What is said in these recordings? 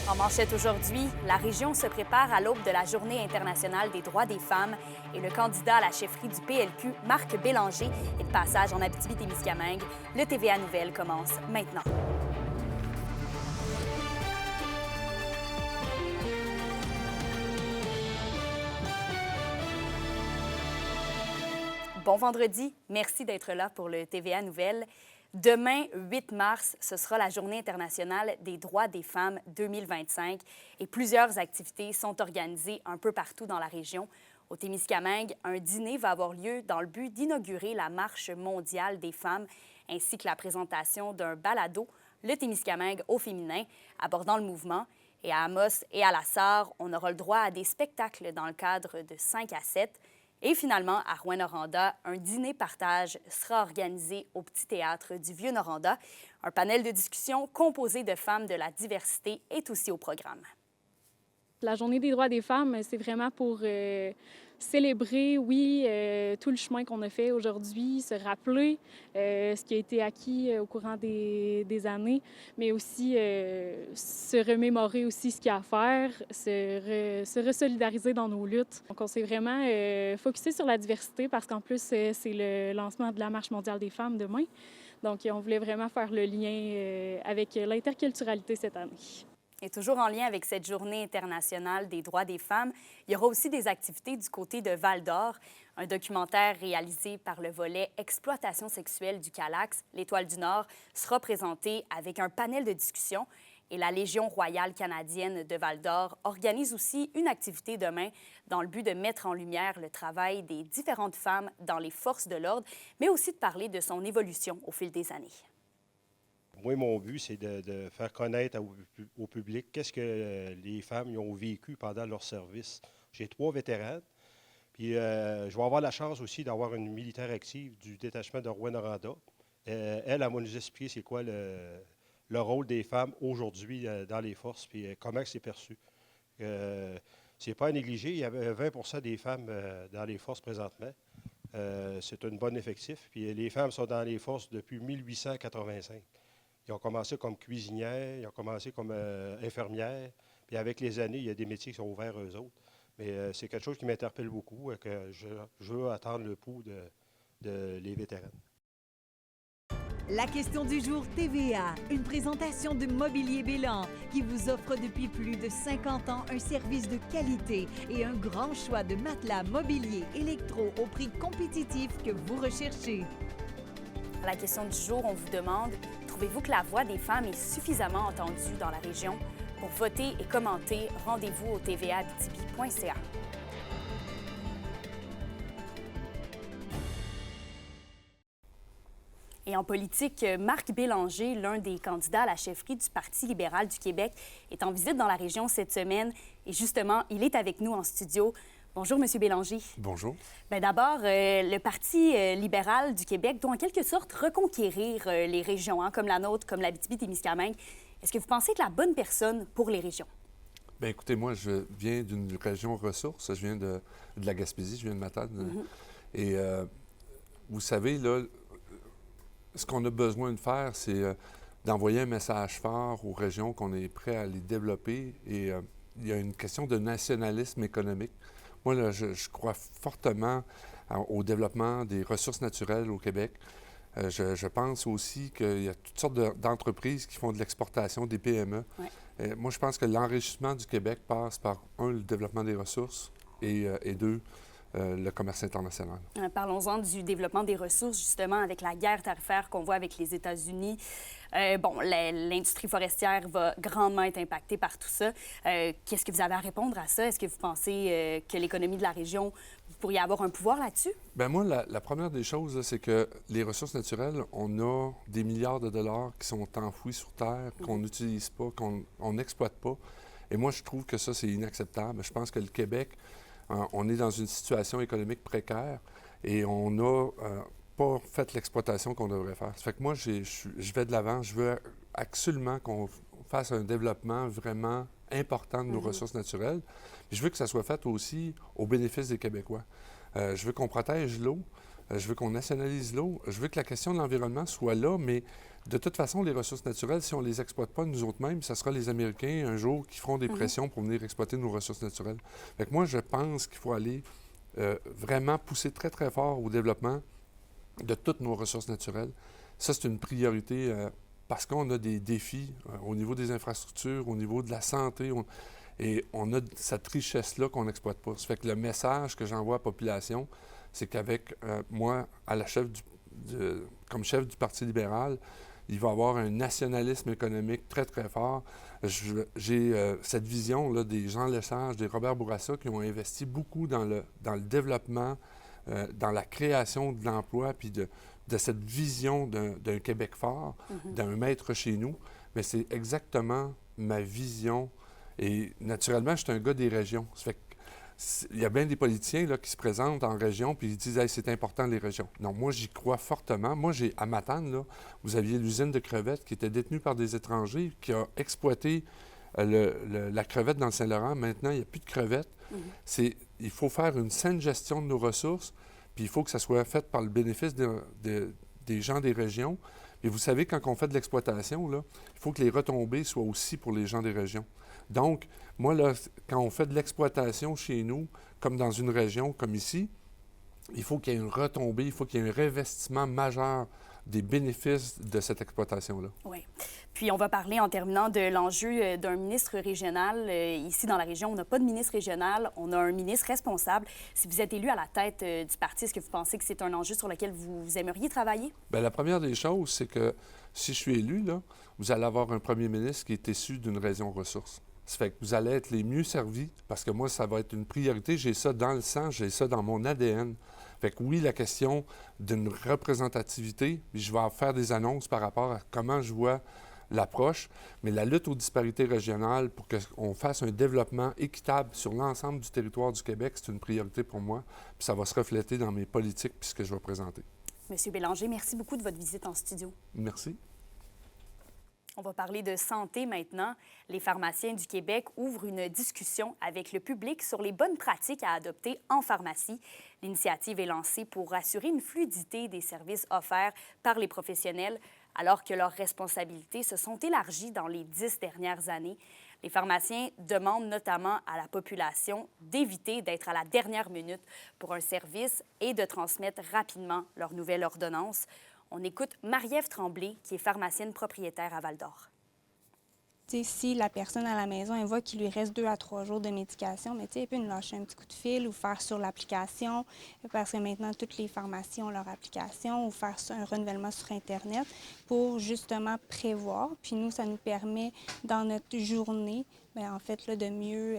En manchette aujourd'hui, la région se prépare à l'aube de la Journée internationale des droits des femmes et le candidat à la chefferie du PLQ, Marc Bélanger, est de passage en Abitibi-Témiscamingue. Le TVA Nouvelles commence maintenant. Bon vendredi, merci d'être là pour le TVA Nouvelles. Demain, 8 mars, ce sera la Journée internationale des droits des femmes 2025 et plusieurs activités sont organisées un peu partout dans la région. Au Témiscamingue, un dîner va avoir lieu dans le but d'inaugurer la Marche mondiale des femmes ainsi que la présentation d'un balado, le Témiscamingue au féminin, abordant le mouvement. Et à Amos et à La Sarre, on aura le droit à des spectacles dans le cadre de 5 à 7. Et finalement, à Rouyn-Noranda, un dîner-partage sera organisé au Petit Théâtre du Vieux-Noranda. Un panel de discussion composé de femmes de la diversité est aussi au programme. La Journée des droits des femmes, c'est vraiment pour célébrer, oui, tout le chemin qu'on a fait aujourd'hui, se rappeler ce qui a été acquis au courant des années, mais aussi se remémorer aussi ce qu'il y a à faire, se resolidariser dans nos luttes. Donc, on s'est vraiment focusé sur la diversité parce qu'en plus, c'est le lancement de la Marche mondiale des femmes demain. Donc, on voulait vraiment faire le lien avec l'interculturalité cette année. Et toujours en lien avec cette Journée internationale des droits des femmes, il y aura aussi des activités du côté de Val-d'Or. Un documentaire réalisé par le volet Exploitation sexuelle du Calax, l'Étoile du Nord, sera présenté avec un panel de discussion. Et la Légion royale canadienne de Val-d'Or organise aussi une activité demain dans le but de mettre en lumière le travail des différentes femmes dans les forces de l'ordre, mais aussi de parler de son évolution au fil des années. Moi, mon but, c'est de faire connaître au public qu'est-ce que les femmes y ont vécu pendant leur service. J'ai 3 vétérans, puis je vais avoir la chance aussi d'avoir une militaire active du détachement de Rouyn-Noranda. Elle va nous expliquer c'est quoi le rôle des femmes aujourd'hui dans les forces, puis comment c'est perçu. C'est pas à négliger, il y avait 20 des femmes dans les forces présentement. C'est un bon effectif, puis les femmes sont dans les forces depuis 1885. Ils ont commencé comme cuisinières, ils ont commencé comme infirmières. Puis avec les années, il y a des métiers qui sont ouverts eux autres. Mais c'est quelque chose qui m'interpelle beaucoup, que je veux attendre le pouls de les vétérans. La question du jour TVA, une présentation de Mobilier Bélan qui vous offre depuis plus de 50 ans un service de qualité et un grand choix de matelas mobilier électro au prix compétitif que vous recherchez. À la question du jour, on vous demande, trouvez-vous que la voix des femmes est suffisamment entendue dans la région? Pour voter et commenter, rendez-vous au tvaabitibi.ca. Et en politique, Marc Bélanger, l'un des candidats à la chefferie du Parti libéral du Québec, est en visite dans la région cette semaine. Et justement, il est avec nous en studio. Bonjour, M. Bélanger. Bonjour. Bien, d'abord, le Parti libéral du Québec doit en quelque sorte reconquérir les régions, comme la nôtre, comme l'Abitibi-Témiscamingue. Est-ce que vous pensez être la bonne personne pour les régions? Bien, écoutez, moi, je viens d'une région ressource. Je viens de la Gaspésie, je viens de Matane. Et vous savez, là, ce qu'on a besoin de faire, c'est d'envoyer un message fort aux régions qu'on est prêt à les développer. Et il y a une question de nationalisme économique. Moi, là, je crois fortement au développement des ressources naturelles au Québec. Je pense aussi qu'il y a toutes sortes d'entreprises qui font de l'exportation, des PME. Ouais. Moi, je pense que l'enrichissement du Québec passe par, un, le développement des ressources et deux, le commerce international. Parlons-en du développement des ressources, justement, avec la guerre tarifaire qu'on voit avec les États-Unis. L'industrie forestière va grandement être impactée par tout ça. Qu'est-ce que vous avez à répondre à ça? Est-ce que vous pensez que l'économie de la région, vous pourriez avoir un pouvoir là-dessus? Bien, moi, la première des choses, c'est que les ressources naturelles, on a des milliards de dollars qui sont enfouis sur Terre, qu'on n'utilise pas, qu'on n'exploite pas. Et moi, je trouve que ça, c'est inacceptable. Je pense que le Québec, on est dans une situation économique précaire et on n'a pas fait l'exploitation qu'on devrait faire. Ça fait que moi, je vais de l'avant. Je veux absolument qu'on fasse un développement vraiment important de nos ressources naturelles. Puis je veux que ça soit fait aussi au bénéfice des Québécois. Je veux qu'on protège l'eau. Je veux qu'on nationalise l'eau. Je veux que la question de l'environnement soit là, mais de toute façon, les ressources naturelles, si on ne les exploite pas nous autres mêmes, ce sera les Américains un jour qui feront des pressions pour venir exploiter nos ressources naturelles. Fait que moi, je pense qu'il faut aller vraiment pousser très, très fort au développement de toutes nos ressources naturelles. Ça, c'est une priorité parce qu'on a des défis au niveau des infrastructures, au niveau de la santé, et on a cette richesse-là qu'on n'exploite pas. Ça fait que le message que j'envoie à la population, c'est qu'avec moi, à la comme chef du Parti libéral, il va y avoir un nationalisme économique très, très fort. J'ai cette vision là, des Jean Lesage, des Robert Bourassa qui ont investi beaucoup dans le développement, dans la création de l'emploi, puis de cette vision d'un Québec fort, d'un maître chez nous. Mais c'est exactement ma vision. Et naturellement, je suis un gars des régions. Ça fait il y a bien des politiciens là, qui se présentent en région puis ils disent hey, « c'est important les régions ». Non, moi, j'y crois fortement. Moi, à Matane, là, vous aviez l'usine de crevettes qui était détenue par des étrangers qui a exploité la crevette dans le Saint-Laurent. Maintenant, il n'y a plus de crevettes. Il faut faire une saine gestion de nos ressources, puis il faut que ça soit fait par le bénéfice des gens des régions. Et vous savez, quand on fait de l'exploitation, là, il faut que les retombées soient aussi pour les gens des régions. Donc, moi, là, quand on fait de l'exploitation chez nous, comme dans une région comme ici, il faut qu'il y ait une retombée, il faut qu'il y ait un réinvestissement majeur des bénéfices de cette exploitation-là. Oui. Puis, on va parler en terminant de l'enjeu d'un ministre régional. Ici, dans la région, on n'a pas de ministre régional, on a un ministre responsable. Si vous êtes élu à la tête du parti, est-ce que vous pensez que c'est un enjeu sur lequel vous aimeriez travailler? Bien, la première des choses, c'est que si je suis élu, là, vous allez avoir un premier ministre qui est issu d'une région ressource. Ça fait que vous allez être les mieux servis parce que moi, ça va être une priorité. J'ai ça dans le sang, j'ai ça dans mon ADN. Fait que oui, la question d'une représentativité, puis je vais en faire des annonces par rapport à comment je vois l'approche, mais la lutte aux disparités régionales pour qu'on fasse un développement équitable sur l'ensemble du territoire du Québec, c'est une priorité pour moi, puis ça va se refléter dans mes politiques puis ce que je vais présenter. Monsieur Bélanger, merci beaucoup de votre visite en studio. Merci. On va parler de santé maintenant. Les pharmaciens du Québec ouvrent une discussion avec le public sur les bonnes pratiques à adopter en pharmacie. L'initiative est lancée pour assurer une fluidité des services offerts par les professionnels, alors que leurs responsabilités se sont élargies dans les 10 dernières années. Les pharmaciens demandent notamment à la population d'éviter d'être à la dernière minute pour un service et de transmettre rapidement leur nouvelle ordonnance. On écoute Marie-Ève Tremblay, qui est pharmacienne propriétaire à Val-d'Or. Si la personne à la maison, elle voit qu'il lui reste 2 à 3 jours de médication, mais elle peut nous lâcher un petit coup de fil ou faire sur l'application, parce que maintenant, toutes les pharmacies ont leur application, ou faire un renouvellement sur Internet pour justement prévoir. Puis nous, ça nous permet, dans notre journée, bien, en fait, là, de mieux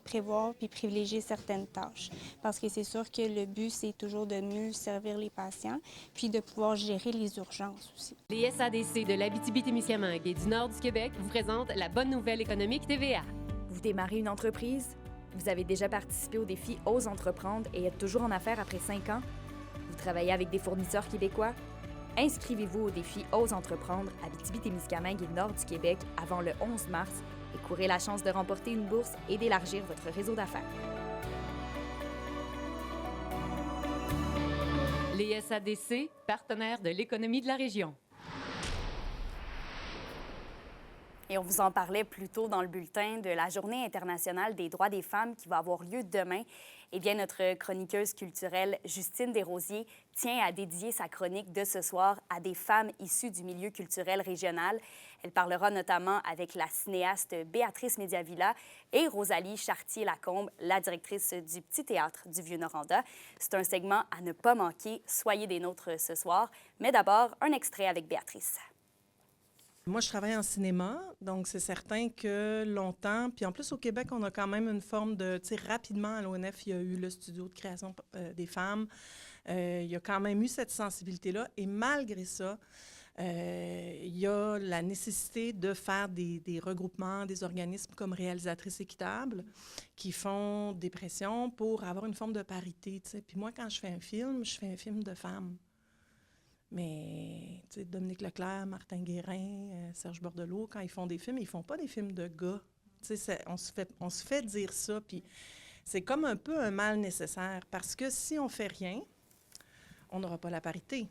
prévoir puis privilégier certaines tâches. Parce que c'est sûr que le but, c'est toujours de mieux servir les patients puis de pouvoir gérer les urgences aussi. Les SADC de l'Abitibi-Témiscamingue et du nord du Québec vous présentent la bonne nouvelle économique TVA. Vous démarrez une entreprise? Vous avez déjà participé au défi Ose entreprendre et êtes toujours en affaires après 5 ans? Vous travaillez avec des fournisseurs québécois? Inscrivez-vous au défi Ose entreprendre Abitibi-Témiscamingue et nord du Québec avant le 11 mars et courez la chance de remporter une bourse et d'élargir votre réseau d'affaires. Les SADC, partenaires de l'économie de la région. Et on vous en parlait plus tôt dans le bulletin de la Journée internationale des droits des femmes qui va avoir lieu demain. Eh bien, notre chroniqueuse culturelle Justine Desrosiers tient à dédier sa chronique de ce soir à des femmes issues du milieu culturel régional. Elle parlera notamment avec la cinéaste Béatrice Mediavilla et Rosalie Chartier-Lacombe, la directrice du Petit Théâtre du Vieux-Noranda. C'est un segment à ne pas manquer. Soyez des nôtres ce soir. Mais d'abord, un extrait avec Béatrice. Moi, je travaille en cinéma, donc c'est certain que longtemps, puis en plus au Québec, on a quand même une forme de, tu sais, rapidement à l'ONF, il y a eu le studio de création des femmes, il y a quand même eu cette sensibilité-là, et malgré ça, il y a la nécessité de faire des regroupements, des organismes comme Réalisatrices équitables qui font des pressions pour avoir une forme de parité, tu sais. Puis moi, quand je fais un film de femmes. Mais, tu sais, Dominique Leclerc, Martin Guérin, Serge Bordelot, quand ils font des films, ils font pas des films de gars. Tu sais, on se fait dire ça, puis c'est comme un peu un mal nécessaire, parce que si on fait rien, on n'aura pas la parité.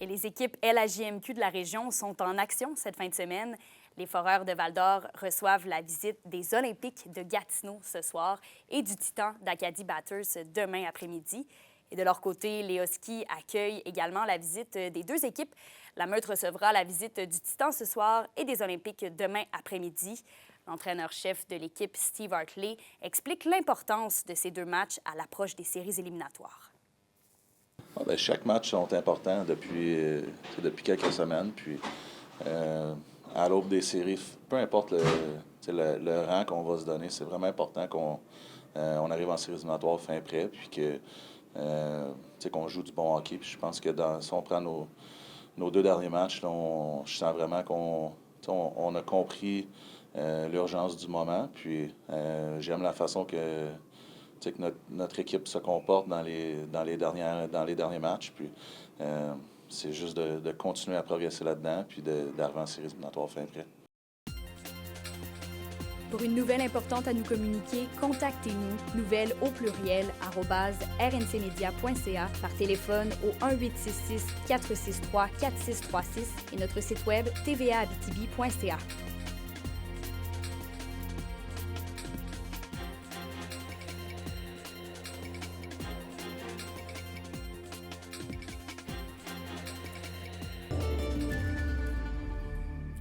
Et les équipes LHJMQ de la région sont en action cette fin de semaine. Les Foreurs de Val-d'Or reçoivent la visite des Olympiques de Gatineau ce soir et du Titan d'Acadie Batters demain après-midi. Et de leur côté, les Huskies accueillent également la visite des deux équipes. La Meute recevra la visite du Titan ce soir et des Olympiques demain après-midi. L'entraîneur-chef de l'équipe, Steve Hartley, explique l'importance de ces deux matchs à l'approche des séries éliminatoires. Chaque match sont importants depuis quelques semaines. Puis, à l'aube des séries, peu importe le rang qu'on va se donner, c'est vraiment important qu'on arrive en séries éliminatoires fin prêt, puis qu'on joue du bon hockey. Puis je pense que si on prend nos deux derniers matchs, là, je sens vraiment qu'on a compris l'urgence du moment. Puis j'aime la façon que notre équipe se comporte dans les derniers matchs. Puis c'est juste de continuer à progresser là-dedans, puis d'arriver en séries éliminatoires fin prêt. Pour une nouvelle importante à nous communiquer, contactez-nous, nouvelles au pluriel, @rncmedia.ca, par téléphone au 1-866-463-4636 et notre site web tvaabitibi.ca.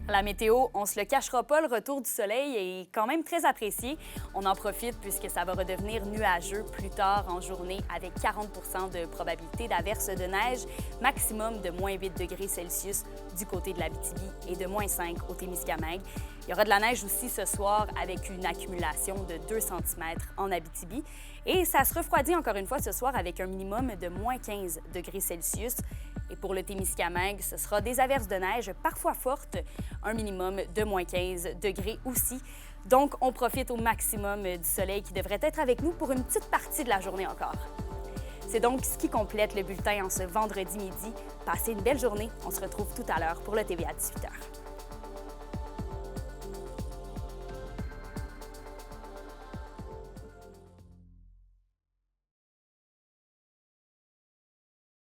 La météo, on se le cachera pas, le retour du soleil est quand même très apprécié. On en profite puisque ça va redevenir nuageux plus tard en journée avec 40 % de probabilité d'averse de neige, maximum de moins 8 degrés Celsius du côté de l'Abitibi et de moins 5 au Témiscamingue. Il y aura de la neige aussi ce soir avec une accumulation de 2 cm en Abitibi. Et ça se refroidit encore une fois ce soir avec un minimum de moins 15 degrés Celsius. Et pour le Témiscamingue, ce sera des averses de neige parfois fortes, un minimum de moins 15 degrés aussi. Donc, on profite au maximum du soleil qui devrait être avec nous pour une petite partie de la journée encore. C'est donc ce qui complète le bulletin en ce vendredi midi. Passez une belle journée. On se retrouve tout à l'heure pour le TVA 18h.